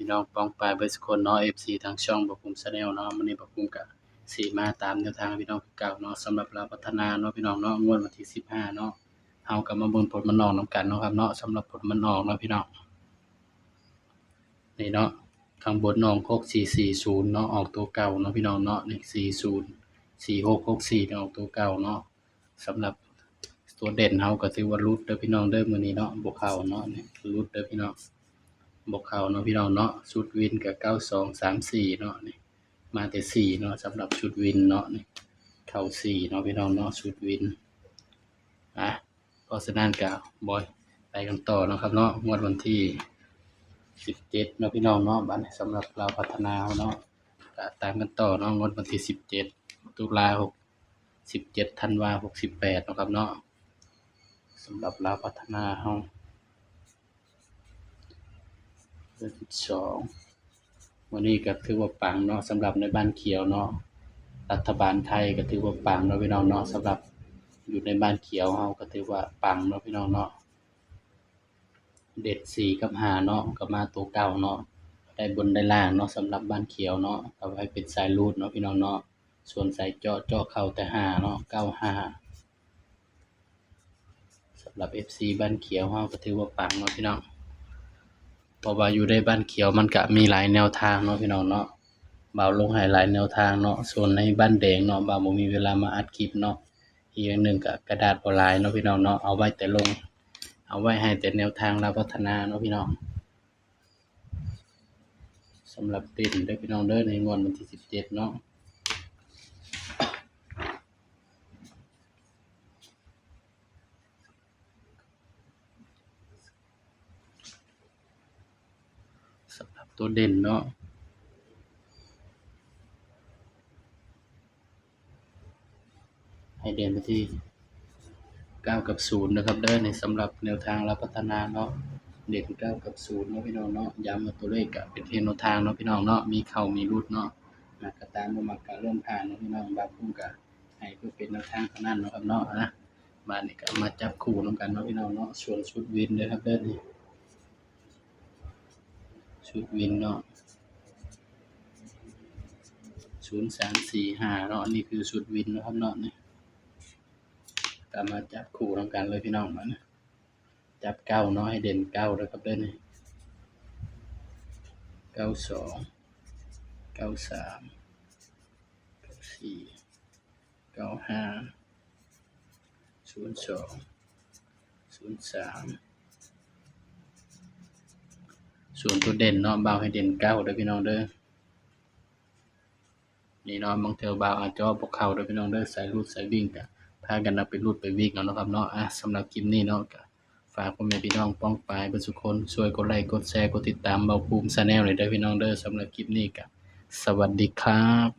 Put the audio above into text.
พี่น้องป้องปรายเบิดซุคนเนาะ FC ทางช่องบ่ภูมิ Channel เนาะมื้อนี้บ่ภูมิก็สิมาตามแนวทางพี่น้องคือเก่าเนาะสำหรับลาวพัฒนาเนาะพี่น้องเนาะงวดวันที่15เนาะเฮาก็มาเบิ่งผลมันออกนำกันเนาะครับเนาะสำหรับผลมันออกเนาะพี่น้องนี่เนาะข้างบนออก6440เนาะออกตัวเก่าเนาะพี่น้องเนาะนี่40 4664ออกตัวเก่าเนาะสำหรับตัวเด่นเฮาก็ถือว่าหลุดเด้อพี่น้องเด้อมื้อนี้เนาะบ่เข้าเนาะนี่หลุดเด้อพี่น้องบ่เข้าเนาะพี่น้องเนาะชุดวินก็9234เนาะนี่มาแต่4เนาะสำหรับชุดวินเนาะนี่เข้า4เนาะพี่น้องเนาะชุดวินเพราะฉะนั้นก็บ่ไปกันต่อเนาะครับเนาะงวดวันที่17เนาะพี่น้องเนาะบัดนี้สำหรับลาวพัฒนาเนาะก็ตามกันต่อเนาะงวดวันที่17ตุลา17ธันวา68เนาะครับเนาะสำหรับลาวพัฒนาเฮาเดือน12วันนี้ก็ถือว่าปังเนาะสำหรับในบ้านเขียวเนาะรัฐบาลไทยก็ถือว่าปังเนาะพี่น้องเนาะสำหรับอยู่ในบ้านเขียวเฮาก็ถือว่าปังเนาะพี่น้องเนาะเด็ด4กับ5เนาะก็มาตัวเก่าเนาะได้บนได้ล่างเนาะสำหรับบ้านเขียวเนาะเอาไว้เป็นสายรูดเนาะพี่น้องเนาะส่วนสายเจาะเข้าแต่5เนาะ95สำหรับ FC บ้านเขียวเฮาก็ถือว่าปังเนาะพี่น้องเพราะว่าอยู่ในบ้านเขียวมันก็มีหลายแนวทางเนาะพี่น้องเนาะบ่าวลงให้หลายแนวทางเนาะส่วนในบ้านแดงเนาะบ่าวบ่มีเวลามาอัดคลิปเนาะอีกอย่างหนึ่งก็กระดาษบ่หลายเนาะพี่น้องเนาะเอาไว้แต่ลงเอาไว้ให้แต่แนวทางลาวพัฒนาเนาะพี่น้องสำหรับเด่นเด้อพี่น้องเด้อในงวดวันที่17เนาะสำหรับตัวเด่นเนาะให้เด่นไปที่9กับ0นะครับเด้อในสำหรับแนวทางลาวพัฒนาเนาะเด่น9กับ0เนาะพี่น้องเนาะย้ำว่าตัวเลขก็เป็นเพียงแนวทางเนาะพี่น้องเนาะมีเข้ามีหลุดเนาะมักก็ตามบ่มักก็เลื่อนผ่านเนาะพี่น้องบางภูมิก็ให้เพื่อเป็นแนวทางเท่านั้นเนาะครับเนาะบัดนี้ก็มาจับคู่นำกันเนาะพี่น้องเนาะส่วนชุดวินเด้อครับเด้อนี่ชุดวินเนาะ0345เนาะอันนี้คือชุดวินเนาะครับเนาะนี่ก็มาจับคู่นำกันเลยพี่น้องบัดนี้จับ9เนาะให้เด่น9เด้อครับเด้อนี่92 93 94 95 02 03ส่วนตัวเด่นเนาะบ่าวให้เด่น9เด้อพี่น้องเด้อนี่เนาะบางเทื่อบ่าวอาจจะบ่เข้าเด้อพี่น้องเด้อสายรูดสายวิ่งก็พากันเอาไปรูดไปวิ่งเอาเนาะครับเนาะสำหรับคลิปนี้เนาะก็ฝากพ่อแม่พี่น้องป้องปรายเบิดทุกคนช่วยกดไลค์กดแชร์กดติดตามเบาภูมิ Channel หน่อยเด้อพี่น้องเด้อสำหรับคลิปนี้ก็สวัสดีครับ